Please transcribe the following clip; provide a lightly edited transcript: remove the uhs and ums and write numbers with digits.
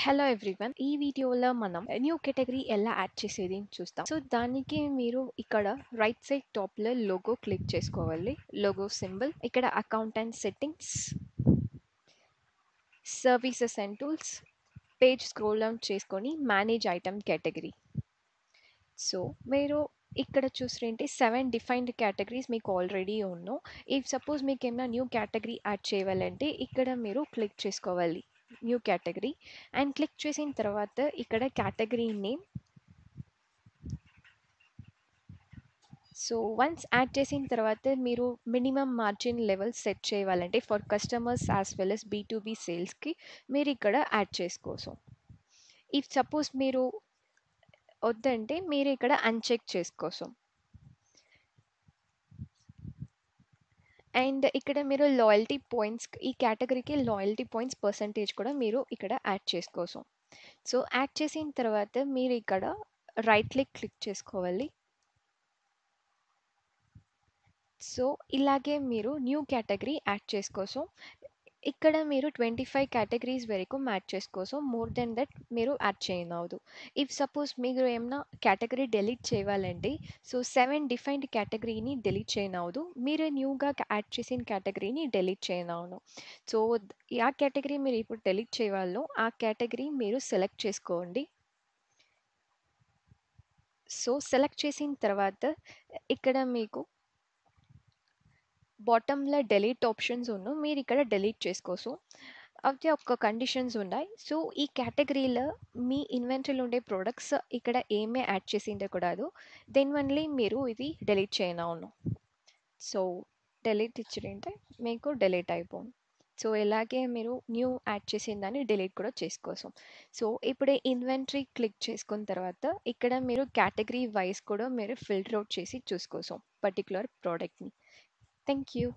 Hello everyone. ఈ వీడియోలో మనం న్యూ కేటగిరీ ఎలా యాడ్ చేసేది అని చూస్తాం. సో దానికి మీరు ఇక్కడ రైట్ సైడ్ టాప్లో లోగో క్లిక్ చేసుకోవాలి. లోగో సింబల్ ఇక్కడ account and settings, services and tools, page scroll down చేసుకొని మేనేజ్ ఐటమ్ కేటగిరీ. సో మీరు ఇక్కడ చూస్తుంటే 7 డిఫైన్డ్ కేటగిరీస్ మీకు ఆల్రెడీ ఉన్నో. ఇఫ్ సపోజ్ మీకు ఏమైనా న్యూ కేటగిరీ యాడ్ చేయాలంటే ఇక్కడ మీరు క్లిక్ చేసుకోవాలి న్యూ కేటగిరీ అండ్ క్లిక్ చేసిన తర్వాత ఇక్కడ category name. So once add చేసిన తర్వాత మీరు మినిమం మార్జిన్ లెవెల్ సెట్ చేయాలంటే for customers as well as B2B సేల్స్కి మీరు ఇక్కడ యాడ్ చేసుకోసం. ఇఫ్ సపోజ్ మీరు వద్దంటే మీరు ఇక్కడ అన్చెక్ చేసుకోసం. అండ్ ఇక్కడ మీరు లాయల్టీ పాయింట్స్, ఈ కేటగిరీకి లాయల్టీ పాయింట్స్ పర్సంటేజ్ కూడా మీరు ఇక్కడ యాడ్ చేసుకోసం. సో యాడ్ చేసిన తర్వాత మీరు ఇక్కడ రైట్ క్లిక్ చేసుకోవాలి. సో ఇలాగే మీరు న్యూ కేటగిరీ యాడ్ చేసుకోసం. ఇక్కడ మీరు 25 కేటగిరీస్ వరకు యాడ్ చేసుకోసం. మోర్ దెన్ దట్ మీరు యాడ్ చేయనవద్దు. ఇఫ్ సపోజ్ మీరు ఏమన్నా కేటగిరీ డిలీట్ చేయాలంటే సో 7 డిఫైన్డ్ కేటగిరీని డిలీట్ చేయనవద్దు. మీరు న్యూగా యాడ్ చేసిన కేటగిరీని డిలీట్ చేయనవును. సో ఆ కేటగిరీ మీరు ఇప్పుడు డిలీట్ చేయాలో ఆ కేటగిరీ మీరు సెలెక్ట్ చేసుకోండి. సో సెలెక్ట్ చేసిన తర్వాత ఇక్కడ మీకు బాటంలో డిలీట్ ఆప్షన్స్ ఉన్ను మీరు ఇక్కడ డిలీట్ చేసుకోసం. అయితే ఒక కండిషన్స్ ఉన్నాయి. సో ఈ కేటగిరీలో మీ ఇన్వెంటరీలో ఉండే ప్రొడక్ట్స్ ఇక్కడ ఏమే యాడ్ చేసి ఉండకూడదు. దెన్ ఓన్లీ మీరు ఇది డిలీట్ చేయనవును. సో డిలీట్ ఇచ్చింటే మీకు డిలీట్ అయిపోను. సో ఇలాగే మీరు న్యూ యాడ్ చేసిన దాన్ని డిలీట్ కూడా చేసుకోసం. సో ఇప్పుడే ఇన్వెంటరీ క్లిక్ చేసుకున్న తర్వాత ఇక్కడ మీరు కేటగిరీ వైజ్ కూడా మీరు ఫిల్టర్ అవుట్ చేసి చూసుకోసం పర్టికులర్ ప్రోడక్ట్ని. Thank you.